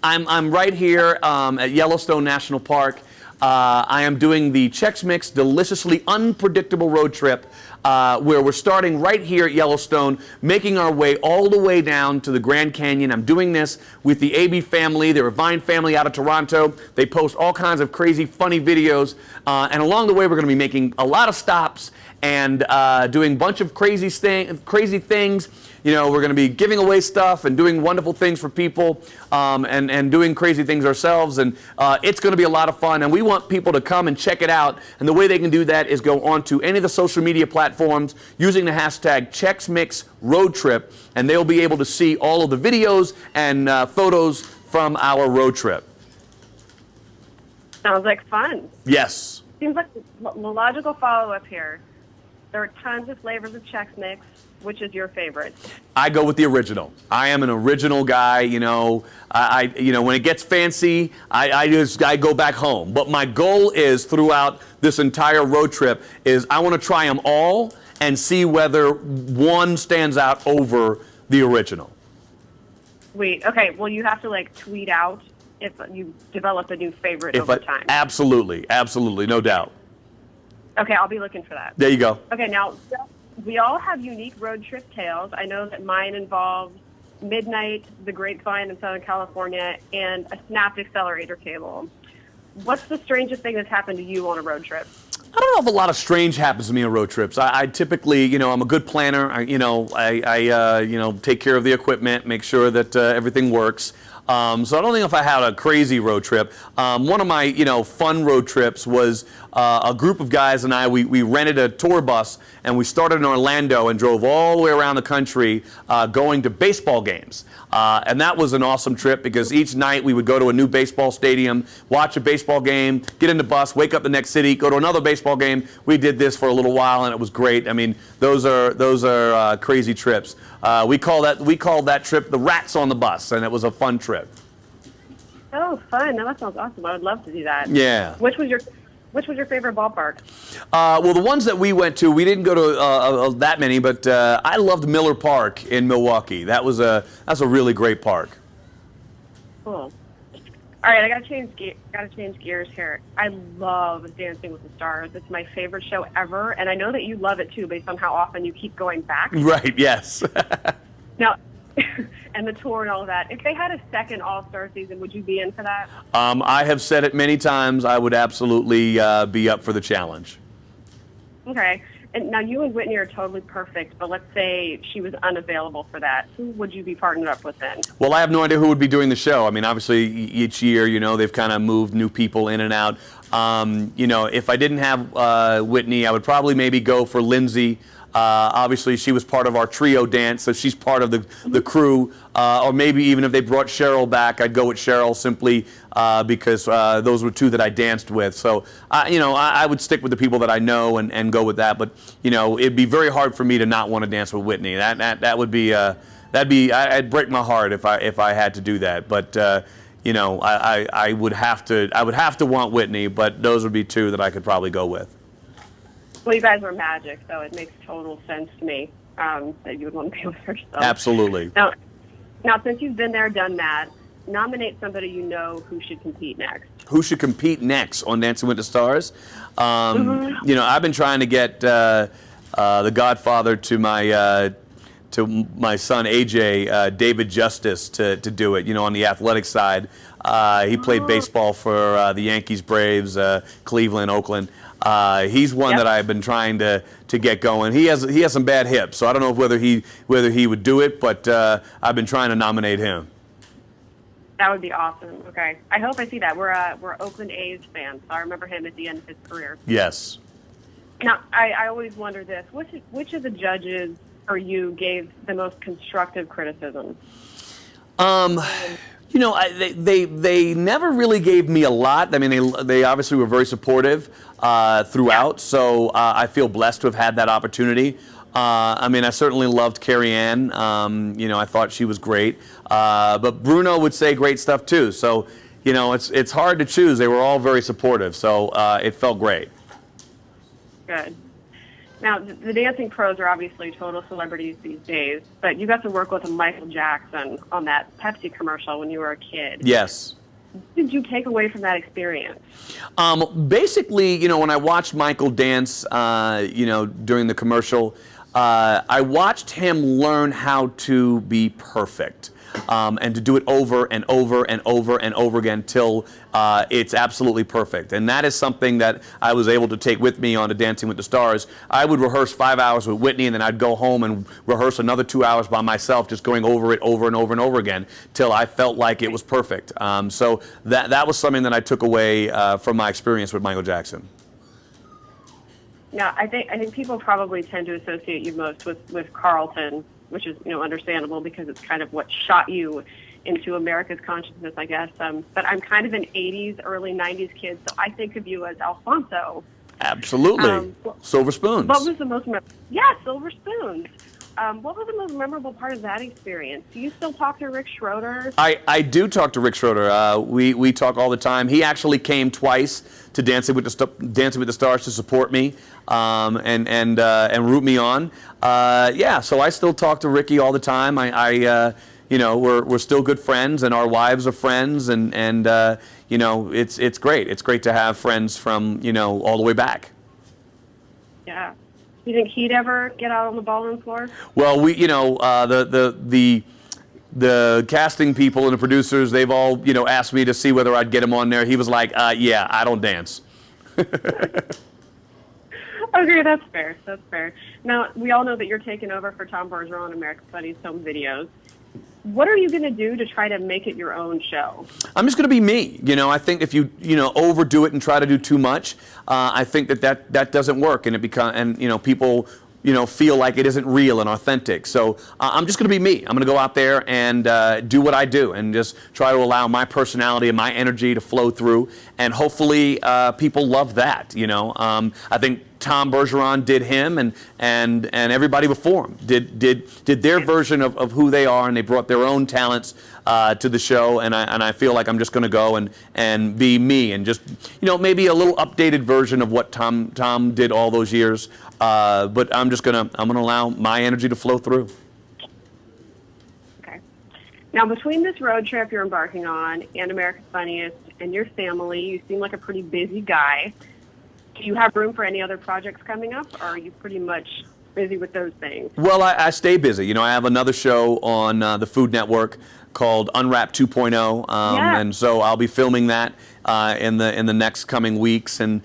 I'm right here at Yellowstone National Park. I am doing the Chex Mix Deliciously Unpredictable Road Trip, where we're starting right here at Yellowstone, making our way all the way down to the Grand Canyon. I'm doing this with the AB family. They're a Vine family out of Toronto. They post all kinds of crazy, funny videos. And along the way, we're going to be making a lot of stops and doing a bunch of crazy things. You know, we're going to be giving away stuff and doing wonderful things for people, and doing crazy things ourselves. And it's going to be a lot of fun. And we want people to come and check it out. And the way they can do that is go onto any of the social media platforms using the hashtag ChexMixRoadTrip, and they'll be able to see all of the videos and photos from our road trip. Sounds like fun. Yes. Seems like the logical follow-up here. There are tons of flavors of Chex Mix. Which is your favorite? I go with the original. I am an original guy. You know, you know, when it gets fancy, I go back home. But my goal is throughout this entire road trip is I want to try them all and see whether one stands out over the original. Wait, okay. Well, you have to like tweet out if you develop a new favorite over time. Absolutely, absolutely, no doubt. Okay, I'll be looking for that. There you go. Okay, now we all have unique road trip tales. I know that mine involves midnight, the grapevine in Southern California, and a snapped accelerator cable. What's the strangest thing that's happened to you on a road trip? I don't know if a lot of strange happens to me on road trips. I typically, you know, I'm a good planner. I take care of the equipment, make sure that everything works. So I don't think if I had a crazy road trip. One of my, you know, fun road trips was a group of guys and I, we rented a tour bus and we started in Orlando and drove all the way around the country going to baseball games. And that was an awesome trip because each night we would go to a new baseball stadium, watch a baseball game, get in the bus, wake up the next city, go to another baseball game. We did this for a little while and it was great. I mean, those are crazy trips. We called that trip the Rats on the Bus, and it was a fun trip. Oh, fun! Now that sounds awesome. I would love to do that. Yeah. Which was your favorite ballpark? Well, the ones that we went to, we didn't go to that many, but I loved Miller Park in Milwaukee. That's a really great park. Cool. All right, I gotta change gears here. I love Dancing with the Stars. It's my favorite show ever, and I know that you love it too, based on how often you keep going back. Right. Yes. Now, and the tour and all of that. If they had a second All-Star season, would you be in for that? I have said it many times. I would absolutely be up for the challenge. Okay. And now you and Witney are totally perfect, but let's say she was unavailable for that. Who would you be partnered up with then? Well, I have no idea who would be doing the show. I mean, obviously, each year, you know, they've kind of moved new people in and out. You know, if I didn't have Witney, I would probably maybe go for Lindsay. Obviously, she was part of our trio dance, so she's part of the crew. Or maybe even if they brought Cheryl back, I'd go with Cheryl simply because those were two that I danced with. So, you know, I would stick with the people that I know and go with that. But, you know, it'd be very hard for me to not want to dance with Witney. That would be I'd break my heart if I had to do that. But you know, I would have to want Witney. But those would be two that I could probably go with. Well, you guys were magic, so it makes total sense to me that you would want to be with her. So. Absolutely. Now, since you've been there, done that, nominate somebody you know who should compete next. Who should compete next on Dancing with the Stars? You know, I've been trying to get the Godfather to my son AJ, David Justice, to do it. You know, on the athletic side, he played baseball for the Yankees, Braves, Cleveland, Oakland. He's one that I've been trying to get going. He has some bad hips, so I don't know whether he would do it, but I've been trying to nominate him. That would be awesome. Okay, I hope I see that. We're Oakland A's fans, so I remember him at the end of his career. Yes. Now, I always wonder this: which of the judges or you gave the most constructive criticism? You know, they never really gave me a lot. I mean, they obviously were very supportive throughout, so I feel blessed to have had that opportunity. I mean, I certainly loved Carrie Ann. You know, I thought she was great. But Bruno would say great stuff too. So, you know, it's hard to choose. They were all very supportive, so it felt great. Good. Now, the dancing pros are obviously total celebrities these days, but you got to work with Michael Jackson on that Pepsi commercial when you were a kid. Yes. What did you take away from that experience? Basically, you know, when I watched Michael dance, you know, during the commercial, I watched him learn how to be perfect. And to do it over and over and over and over again till it's absolutely perfect. And that is something that I was able to take with me on to Dancing with the Stars. I would rehearse 5 hours with Witney, and then I'd go home and rehearse another 2 hours by myself, just going over it over and over and over again till I felt like it was perfect. So that was something that I took away from my experience with Michael Jackson. Now, I think people probably tend to associate you most with Carlton, which is, you know, understandable because it's kind of what shot you into America's consciousness, I guess. But I'm kind of an 80s, early 90s kid, so I think of you as Alfonso. Absolutely. Silver Spoons. What was the most Silver Spoons. What was the most memorable part of that experience? Do you still talk to Rick Schroeder? I do talk to Rick Schroeder. We talk all the time. He actually came twice to Dancing with the Stars to support me and root me on. Yeah, so I still talk to Ricky all the time. You know, we're still good friends, and our wives are friends, and you know, it's great. It's great to have friends from, you know, all the way back. Yeah. You think he'd ever get out on the ballroom floor? Well, you know, the casting people and the producers, they've all, you know, asked me to see whether I'd get him on there. He was like, yeah, I don't dance. Okay, that's fair. That's fair. Now, we all know that you're taking over for Tom Bergeron on America's Funniest Home Videos. What are you going to do to try to make it your own show? I'm just going to be me. You know, I think if you know, overdo it and try to do too much, I think that doesn't work, and you know, people, you know, feel like it isn't real and authentic. So I'm just going to be me. I'm going to go out there and do what I do and just try to allow my personality and my energy to flow through, and hopefully people love that. You know, I think Tom Bergeron did him, and everybody before him did their version of who they are, and they brought their own talents to the show, and I feel like I'm just going to go and be me, and just, you know, maybe a little updated version of what Tom did all those years, but I'm gonna allow my energy to flow through. Okay. Now, between this road trip you're embarking on and America's Funniest and your family, you seem like a pretty busy guy. Do you have room for any other projects coming up, or are you pretty much busy with those things? Well, I stay busy. You know, I have another show on the Food Network called Unwrapped 2.0, and so I'll be filming that in the next coming weeks. And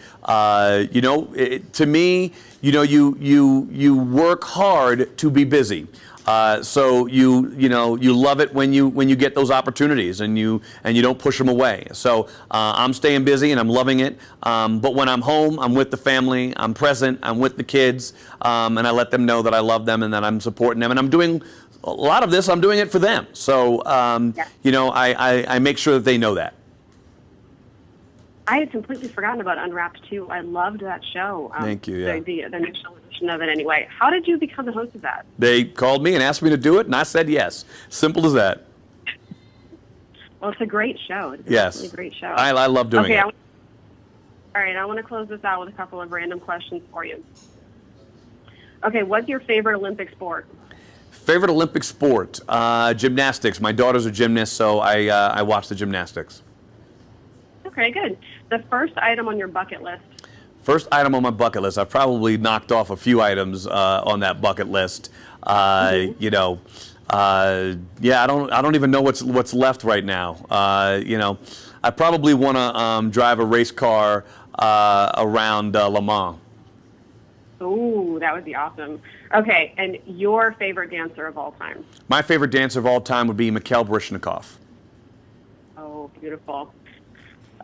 you know, to me, you know, you work hard to be busy. So you know, you love it when you get those opportunities, and you don't push them away. So I'm staying busy and I'm loving it. But when I'm home, I'm with the family. I'm present. I'm with the kids, and I let them know that I love them and that I'm supporting them. And I'm doing a lot of this. I'm doing it for them. So you know, I make sure that they know that. I had completely forgotten about Unwrapped too. I loved that show. Thank you. Yeah. The initial edition of it, anyway. How did you become the host of that? They called me and asked me to do it, and I said yes. Simple as that. Well, it's a great show. It's yes, a great show. I love doing it. All right, I want to close this out with a couple of random questions for you. Okay, what's your favorite Olympic sport? Favorite Olympic sport? Gymnastics. My daughter's a gymnast, so I watch the gymnastics. Okay, good. The first item on your bucket list? First item on my bucket list. I've probably knocked off a few items on that bucket list. You know, yeah, I don't even know what's left right now. You know, I probably want to drive a race car around Le Mans. Ooh, that would be awesome. Okay, and your favorite dancer of all time? My favorite dancer of all time would be Mikhail Baryshnikov. Oh, beautiful.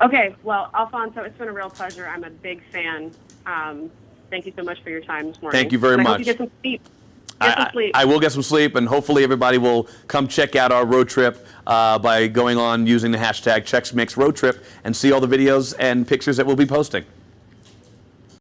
Okay, well, Alfonso, it's been a real pleasure. I'm a big fan. Thank you so much for your time this morning. Thank you very much. I hope you get some sleep. I will get some sleep, and hopefully everybody will come check out our road trip by going on using the hashtag ChexMixRoadTrip and see all the videos and pictures that we'll be posting.